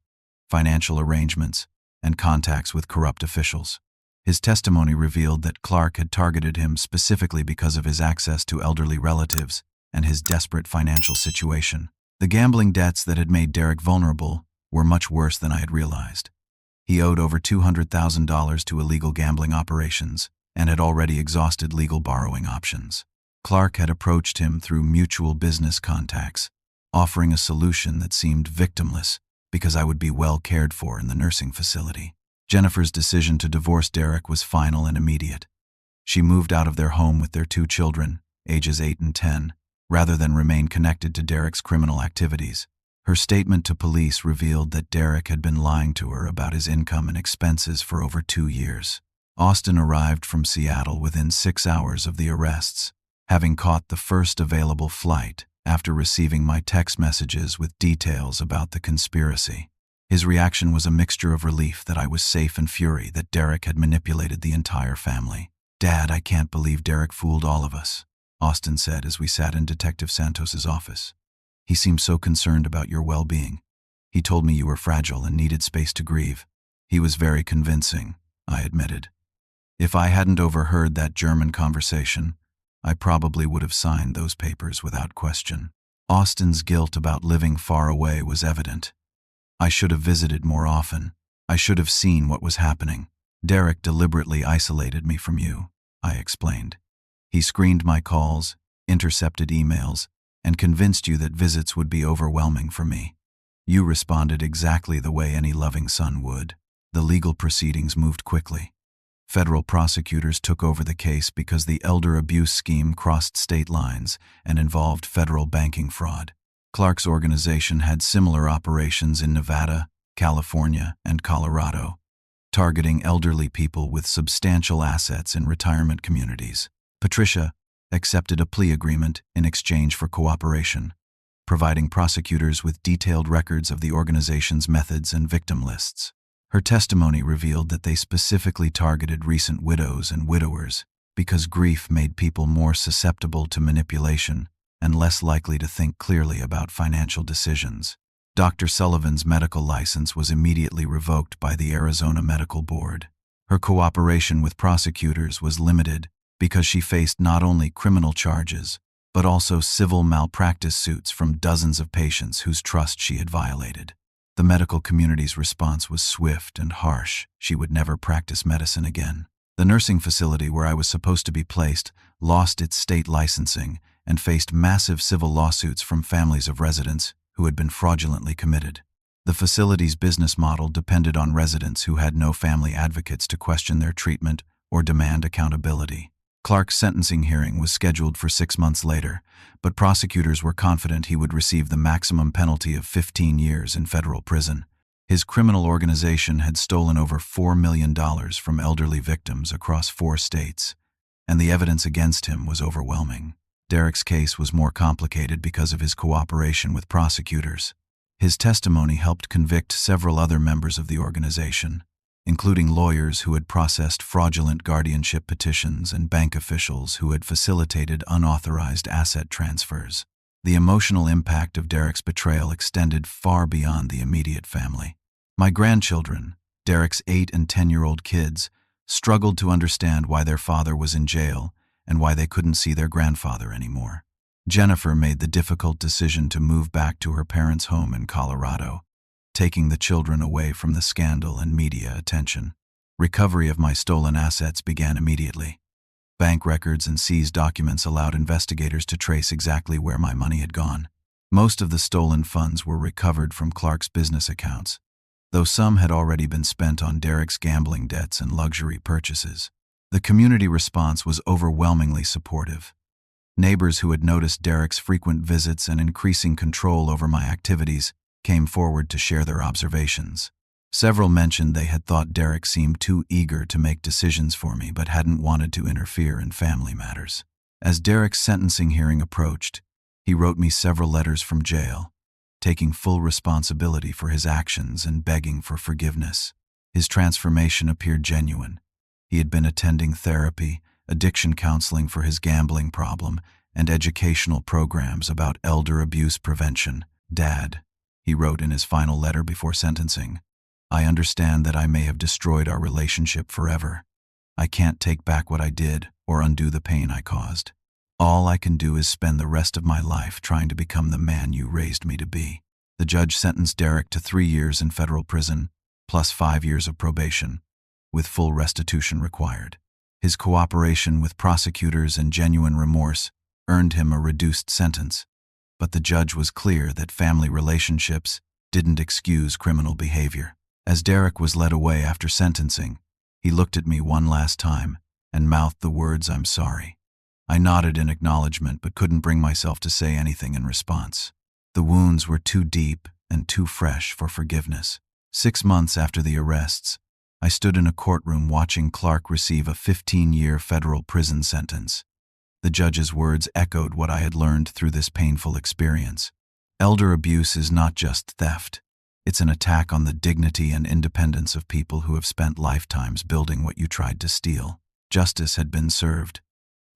financial arrangements, and contacts with corrupt officials. His testimony revealed that Clark had targeted him specifically because of his access to elderly relatives and his desperate financial situation. The gambling debts that had made Derek vulnerable were much worse than I had realized. He owed over $200,000 to illegal gambling operations and had already exhausted legal borrowing options. Clark had approached him through mutual business contacts, offering a solution that seemed victimless because I would be well cared for in the nursing facility. Jennifer's decision to divorce Derek was final and immediate. She moved out of their home with their 2 children, ages 8 and 10, rather than remain connected to Derek's criminal activities. Her statement to police revealed that Derek had been lying to her about his income and expenses for over 2 years. Austin arrived from Seattle within 6 hours of the arrests, having caught the first available flight after receiving my text messages with details about the conspiracy. His reaction was a mixture of relief that I was safe and fury that Derek had manipulated the entire family. "Dad, I can't believe Derek fooled all of us," Austin said as we sat in Detective Santos's office. "He seemed so concerned about your well-being. He told me you were fragile and needed space to grieve." "He was very convincing," I admitted. "If I hadn't overheard that German conversation, I probably would have signed those papers without question." Austin's guilt about living far away was evident. "I should have visited more often. I should have seen what was happening. Derek deliberately isolated me from you," I explained. "He screened my calls, intercepted emails, and convinced you that visits would be overwhelming for me. You responded exactly the way any loving son would." The legal proceedings moved quickly. Federal prosecutors took over the case because the elder abuse scheme crossed state lines and involved federal banking fraud. Clark's organization had similar operations in Nevada, California, and Colorado, targeting elderly people with substantial assets in retirement communities. Patricia accepted a plea agreement in exchange for cooperation, providing prosecutors with detailed records of the organization's methods and victim lists. Her testimony revealed that they specifically targeted recent widows and widowers because grief made people more susceptible to manipulation and less likely to think clearly about financial decisions. Dr. Sullivan's medical license was immediately revoked by the Arizona Medical Board. Her cooperation with prosecutors was limited because she faced not only criminal charges, but also civil malpractice suits from dozens of patients whose trust she had violated. The medical community's response was swift and harsh. She would never practice medicine again. The nursing facility where I was supposed to be placed lost its state licensing and faced massive civil lawsuits from families of residents who had been fraudulently committed. The facility's business model depended on residents who had no family advocates to question their treatment or demand accountability. Clark's sentencing hearing was scheduled for 6 months later, but prosecutors were confident he would receive the maximum penalty of 15 years in federal prison. His criminal organization had stolen over $4 million from elderly victims across 4 states, and the evidence against him was overwhelming. Derek's case was more complicated because of his cooperation with prosecutors. His testimony helped convict several other members of the organization, including lawyers who had processed fraudulent guardianship petitions and bank officials who had facilitated unauthorized asset transfers. The emotional impact of Derek's betrayal extended far beyond the immediate family. My grandchildren, Derek's 8 and 10-year-old kids, struggled to understand why their father was in jail and why they couldn't see their grandfather anymore. Jennifer made the difficult decision to move back to her parents' home in Colorado, taking the children away from the scandal and media attention. Recovery of my stolen assets began immediately. Bank records and seized documents allowed investigators to trace exactly where my money had gone. Most of the stolen funds were recovered from Clark's business accounts, though some had already been spent on Derek's gambling debts and luxury purchases. The community response was overwhelmingly supportive. Neighbors who had noticed Derek's frequent visits and increasing control over my activities came forward to share their observations. Several mentioned they had thought Derek seemed too eager to make decisions for me but hadn't wanted to interfere in family matters. As Derek's sentencing hearing approached, he wrote me several letters from jail, taking full responsibility for his actions and begging for forgiveness. His transformation appeared genuine. He had been attending therapy, addiction counseling for his gambling problem, and educational programs about elder abuse prevention. Dad, he wrote in his final letter before sentencing, I understand that I may have destroyed our relationship forever. I can't take back what I did or undo the pain I caused. All I can do is spend the rest of my life trying to become the man you raised me to be. The judge sentenced Derek to 3 years in federal prison, plus 5 years of probation, with full restitution required. His cooperation with prosecutors and genuine remorse earned him a reduced sentence, but the judge was clear that family relationships didn't excuse criminal behavior. As Derek was led away after sentencing, he looked at me one last time and mouthed the words, "I'm sorry." I nodded in acknowledgement but couldn't bring myself to say anything in response. The wounds were too deep and too fresh for forgiveness. 6 months after the arrests, I stood in a courtroom watching Clark receive a 15-year federal prison sentence. The judge's words echoed what I had learned through this painful experience. Elder abuse is not just theft. It's an attack on the dignity and independence of people who have spent lifetimes building what you tried to steal. Justice had been served,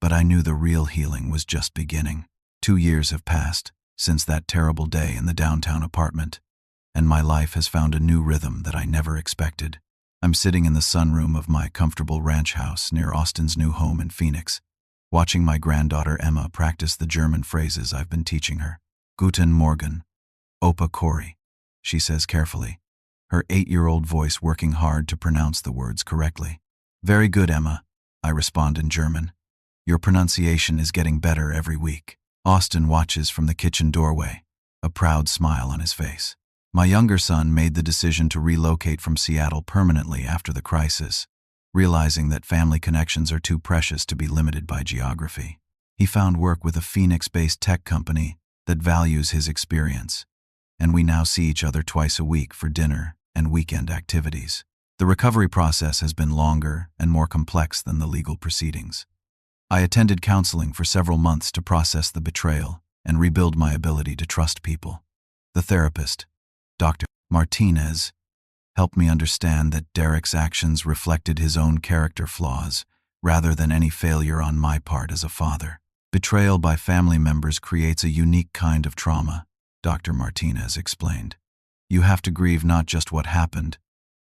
but I knew the real healing was just beginning. 2 years have passed since that terrible day in the downtown apartment, and my life has found a new rhythm that I never expected. I'm sitting in the sunroom of my comfortable ranch house near Austin's new home in Phoenix, watching my granddaughter Emma practice the German phrases I've been teaching her. Guten Morgen, Opa Cory, she says carefully, her 8-year-old voice working hard to pronounce the words correctly. Very good, Emma, I respond in German. Your pronunciation is getting better every week. Austin watches from the kitchen doorway, a proud smile on his face. My younger son made the decision to relocate from Seattle permanently after the crisis, realizing that family connections are too precious to be limited by geography. He found work with a Phoenix-based tech company that values his experience, and we now see each other twice a week for dinner and weekend activities. The recovery process has been longer and more complex than the legal proceedings. I attended counseling for several months to process the betrayal and rebuild my ability to trust people. The therapist, Dr. Martinez, helped me understand that Derek's actions reflected his own character flaws rather than any failure on my part as a father. Betrayal by family members creates a unique kind of trauma, Dr. Martinez explained. You have to grieve not just what happened,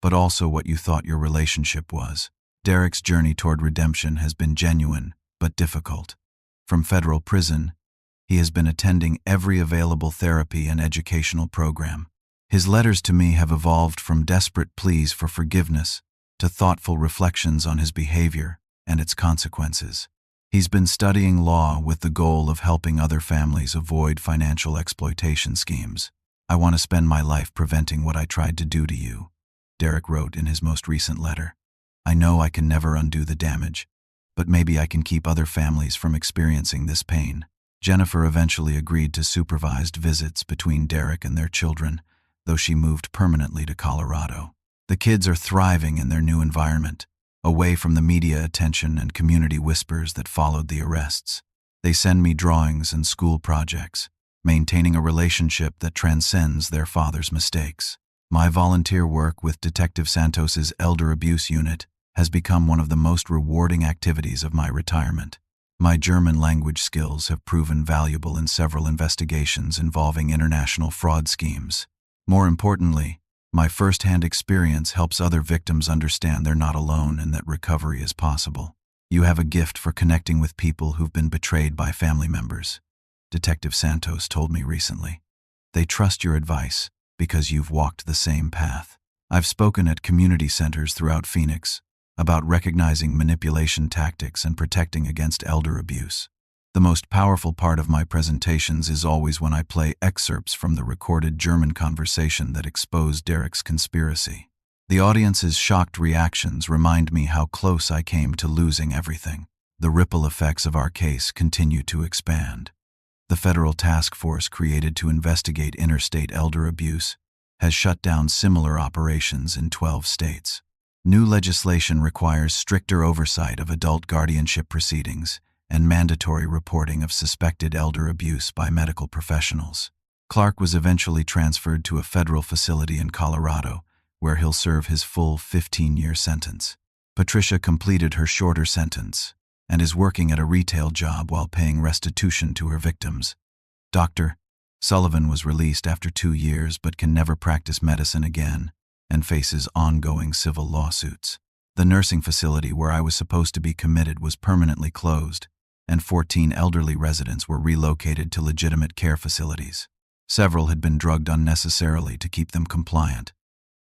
but also what you thought your relationship was. Derek's journey toward redemption has been genuine, but difficult. From federal prison, he has been attending every available therapy and educational program. His letters to me have evolved from desperate pleas for forgiveness to thoughtful reflections on his behavior and its consequences. He's been studying law with the goal of helping other families avoid financial exploitation schemes. I want to spend my life preventing what I tried to do to you, Derek wrote in his most recent letter. I know I can never undo the damage, but maybe I can keep other families from experiencing this pain. Jennifer eventually agreed to supervised visits between Derek and their children, though she moved permanently to Colorado. The kids are thriving in their new environment, away from the media attention and community whispers that followed the arrests. They send me drawings and school projects, maintaining a relationship that transcends their father's mistakes. My volunteer work with Detective Santos's Elder Abuse Unit has become one of the most rewarding activities of my retirement. My German language skills have proven valuable in several investigations involving international fraud schemes. More importantly, my first-hand experience helps other victims understand they're not alone and that recovery is possible. You have a gift for connecting with people who've been betrayed by family members, Detective Santos told me recently. They trust your advice because you've walked the same path. I've spoken at community centers throughout Phoenix about recognizing manipulation tactics and protecting against elder abuse. The most powerful part of my presentations is always when I play excerpts from the recorded German conversation that exposed Derek's conspiracy. The audience's shocked reactions remind me how close I came to losing everything. The ripple effects of our case continue to expand. The federal task force created to investigate interstate elder abuse has shut down similar operations in 12 states. New legislation requires stricter oversight of adult guardianship proceedings and mandatory reporting of suspected elder abuse by medical professionals. Clark was eventually transferred to a federal facility in Colorado, where he'll serve his full 15-year sentence. Patricia completed her shorter sentence and is working at a retail job while paying restitution to her victims. Dr. Sullivan was released after 2 years but can never practice medicine again and faces ongoing civil lawsuits. The nursing facility where I was supposed to be committed was permanently closed, and 14 elderly residents were relocated to legitimate care facilities. Several had been drugged unnecessarily to keep them compliant,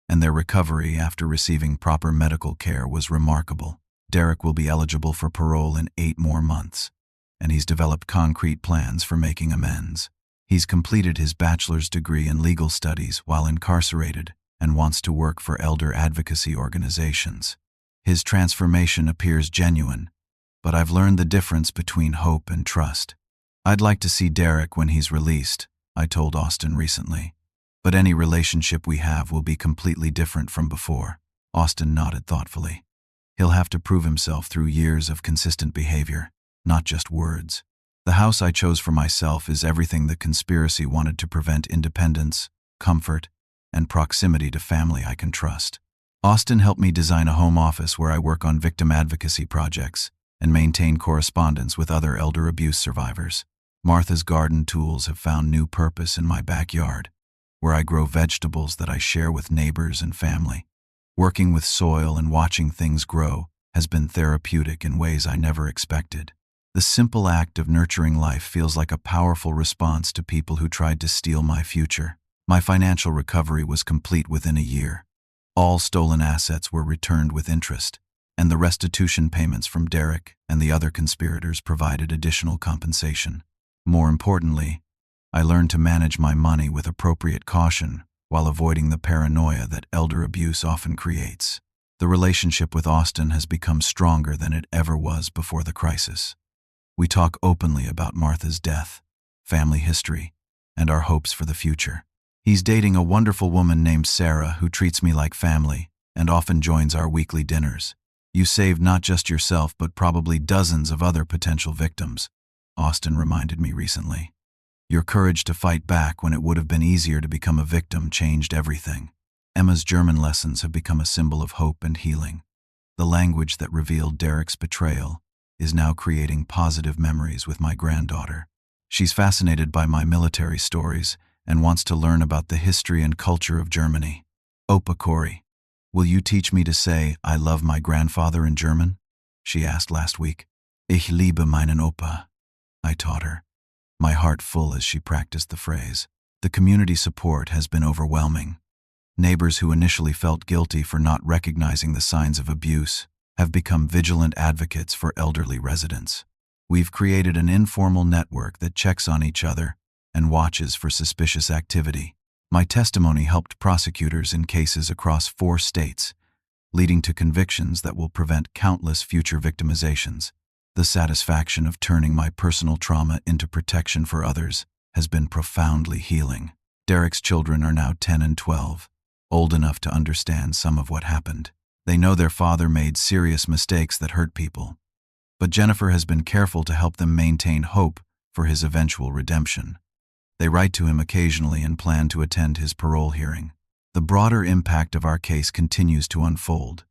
and their recovery after receiving proper medical care was remarkable. Derek will be eligible for parole in 8 more months, and he's developed concrete plans for making amends. He's completed his bachelor's degree in legal studies while incarcerated and wants to work for elder advocacy organizations. His transformation appears genuine, but I've learned the difference between hope and trust. I'd like to see Derek when he's released, I told Austin recently. But any relationship we have will be completely different from before. Austin nodded thoughtfully. He'll have to prove himself through years of consistent behavior, not just words. The house I chose for myself is everything the conspiracy wanted to prevent: independence, comfort, and proximity to family I can trust. Austin helped me design a home office where I work on victim advocacy projects and maintain correspondence with other elder abuse survivors. Martha's garden tools have found new purpose in my backyard, where I grow vegetables that I share with neighbors and family. Working with soil and watching things grow has been therapeutic in ways I never expected. The simple act of nurturing life feels like a powerful response to people who tried to steal my future. My financial recovery was complete within a year. All stolen assets were returned with interest, and the restitution payments from Derek and the other conspirators provided additional compensation. More importantly, I learned to manage my money with appropriate caution while avoiding the paranoia that elder abuse often creates. The relationship with Austin has become stronger than it ever was before the crisis. We talk openly about Martha's death, family history, and our hopes for the future. He's dating a wonderful woman named Sarah who treats me like family and often joins our weekly dinners. You saved not just yourself but probably dozens of other potential victims, Austin reminded me recently. Your courage to fight back when it would have been easier to become a victim changed everything. Emma's German lessons have become a symbol of hope and healing. The language that revealed Derek's betrayal is now creating positive memories with my granddaughter. She's fascinated by my military stories and wants to learn about the history and culture of Germany. Opa Corey, will you teach me to say "I love my grandfather" in German? She asked last week. Ich liebe meinen Opa, I taught her, my heart full as she practiced the phrase. The community support has been overwhelming. Neighbors who initially felt guilty for not recognizing the signs of abuse have become vigilant advocates for elderly residents. We've created an informal network that checks on each other and watches for suspicious activity. My testimony helped prosecutors in cases across 4 states, leading to convictions that will prevent countless future victimizations. The satisfaction of turning my personal trauma into protection for others has been profoundly healing. Derek's children are now 10 and 12, old enough to understand some of what happened. They know their father made serious mistakes that hurt people, but Jennifer has been careful to help them maintain hope for his eventual redemption. They write to him occasionally and plan to attend his parole hearing. The broader impact of our case continues to unfold.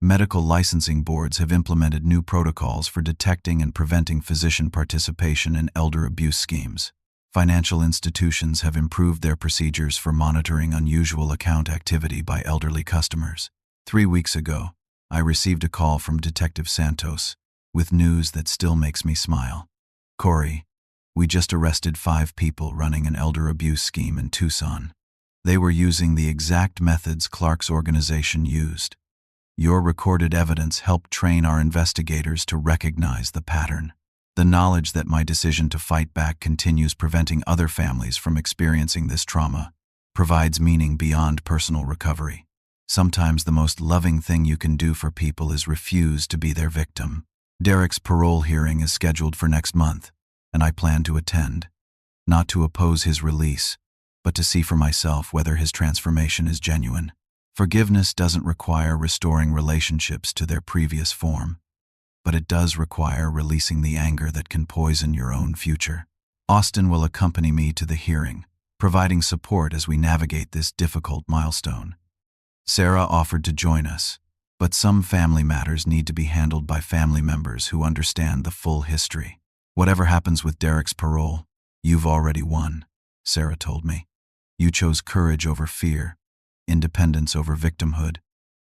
Medical licensing boards have implemented new protocols for detecting and preventing physician participation in elder abuse schemes. Financial institutions have improved their procedures for monitoring unusual account activity by elderly customers. 3 weeks ago, I received a call from Detective Santos with news that still makes me smile. Corey, we just arrested 5 people running an elder abuse scheme in Tucson. They were using the exact methods Clark's organization used. Your recorded evidence helped train our investigators to recognize the pattern. The knowledge that my decision to fight back continues preventing other families from experiencing this trauma provides meaning beyond personal recovery. Sometimes the most loving thing you can do for people is refuse to be their victim. Derek's parole hearing is scheduled for next month, and I plan to attend, not to oppose his release, but to see for myself whether his transformation is genuine. Forgiveness doesn't require restoring relationships to their previous form, but it does require releasing the anger that can poison your own future. Austin will accompany me to the hearing, providing support as we navigate this difficult milestone. Sarah offered to join us, but some family matters need to be handled by family members who understand the full history. Whatever happens with Derek's parole, you've already won. Sarah told me. You chose courage over fear, independence over victimhood,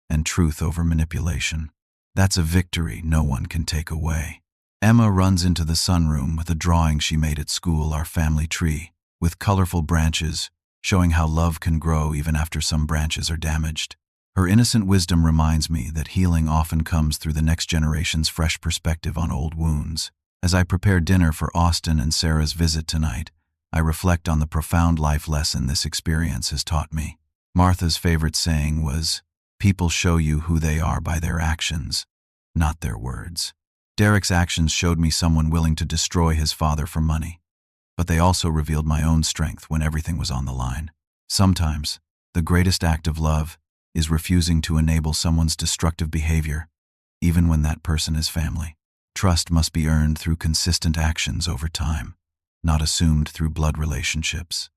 and truth over manipulation. That's a victory no one can take away. Emma runs into the sunroom with a drawing she made at school, our family tree, with colorful branches, showing how love can grow even after some branches are damaged. Her innocent wisdom reminds me that healing often comes through the next generation's fresh perspective on old wounds. As I prepare dinner for Austin and Sarah's visit tonight, I reflect on the profound life lesson this experience has taught me. Martha's favorite saying was, "People show you who they are by their actions, not their words." Derek's actions showed me someone willing to destroy his father for money, but they also revealed my own strength when everything was on the line. Sometimes, the greatest act of love is refusing to enable someone's destructive behavior, even when that person is family. Trust must be earned through consistent actions over time, not assumed through blood relationships.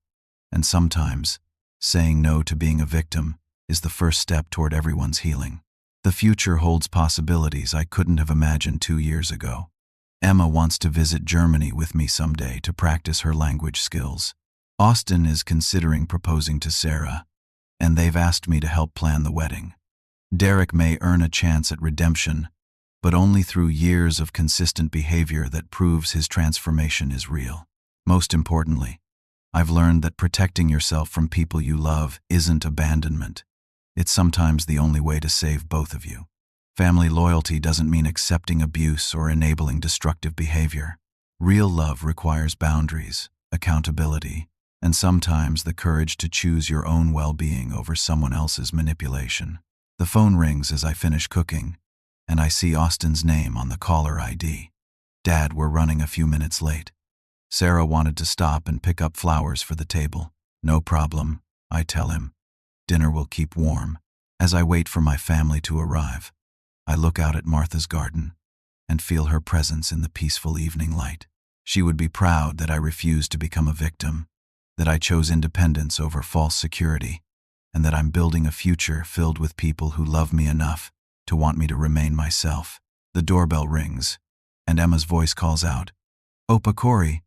And sometimes, saying no to being a victim is the first step toward everyone's healing. The future holds possibilities I couldn't have imagined 2 years ago. Emma wants to visit Germany with me someday to practice her language skills. Austin is considering proposing to Sarah, and they've asked me to help plan the wedding. Derek may earn a chance at redemption, but only through years of consistent behavior that proves his transformation is real. Most importantly, I've learned that protecting yourself from people you love isn't abandonment. It's sometimes the only way to save both of you. Family loyalty doesn't mean accepting abuse or enabling destructive behavior. Real love requires boundaries, accountability, and sometimes the courage to choose your own well-being over someone else's manipulation. The phone rings as I finish cooking, and I see Austin's name on the caller ID. "Dad, we're running a few minutes late. Sarah wanted to stop and pick up flowers for the table." "No problem," I tell him. "Dinner will keep warm." As I wait for my family to arrive, I look out at Martha's garden and feel her presence in the peaceful evening light. She would be proud that I refused to become a victim, that I chose independence over false security, and that I'm building a future filled with people who love me enough to want me to remain myself. The doorbell rings, and Emma's voice calls out, "Opa Corey,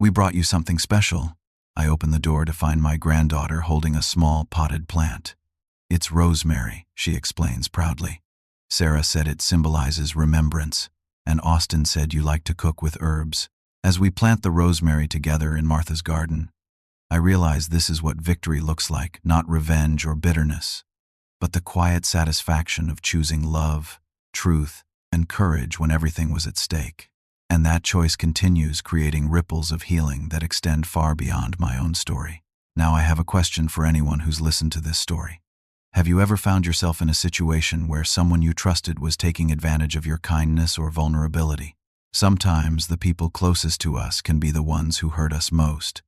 we brought you something special." I open the door to find my granddaughter holding a small potted plant. "It's rosemary," she explains proudly. "Sarah said it symbolizes remembrance, and Austin said you like to cook with herbs." As we plant the rosemary together in Martha's garden, I realize this is what victory looks like, not revenge or bitterness, but the quiet satisfaction of choosing love, truth, and courage when everything was at stake. And that choice continues, creating ripples of healing that extend far beyond my own story. Now I have a question for anyone who's listened to this story. Have you ever found yourself in a situation where someone you trusted was taking advantage of your kindness or vulnerability? Sometimes the people closest to us can be the ones who hurt us most,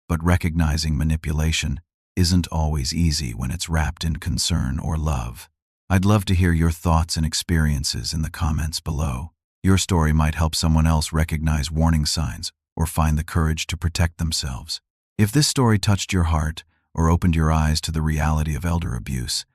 but recognizing manipulation isn't always easy when it's wrapped in concern or love. I'd love to hear your thoughts and experiences in the comments below. Your story might help someone else recognize warning signs or find the courage to protect themselves. If this story touched your heart or opened your eyes to the reality of elder abuse,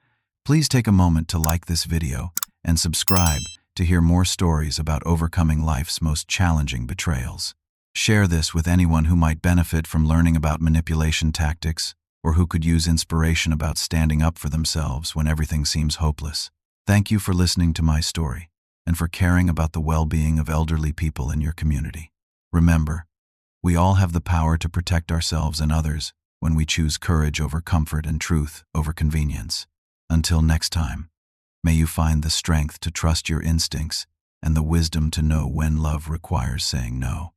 please take a moment to like this video and subscribe to hear more stories about overcoming life's most challenging betrayals. Share this with anyone who might benefit from learning about manipulation tactics or who could use inspiration about standing up for themselves when everything seems hopeless. Thank you for listening to my story and for caring about the well-being of elderly people in your community. Remember, we all have the power to protect ourselves and others when we choose courage over comfort and truth over convenience. Until next time, may you find the strength to trust your instincts and the wisdom to know when love requires saying no.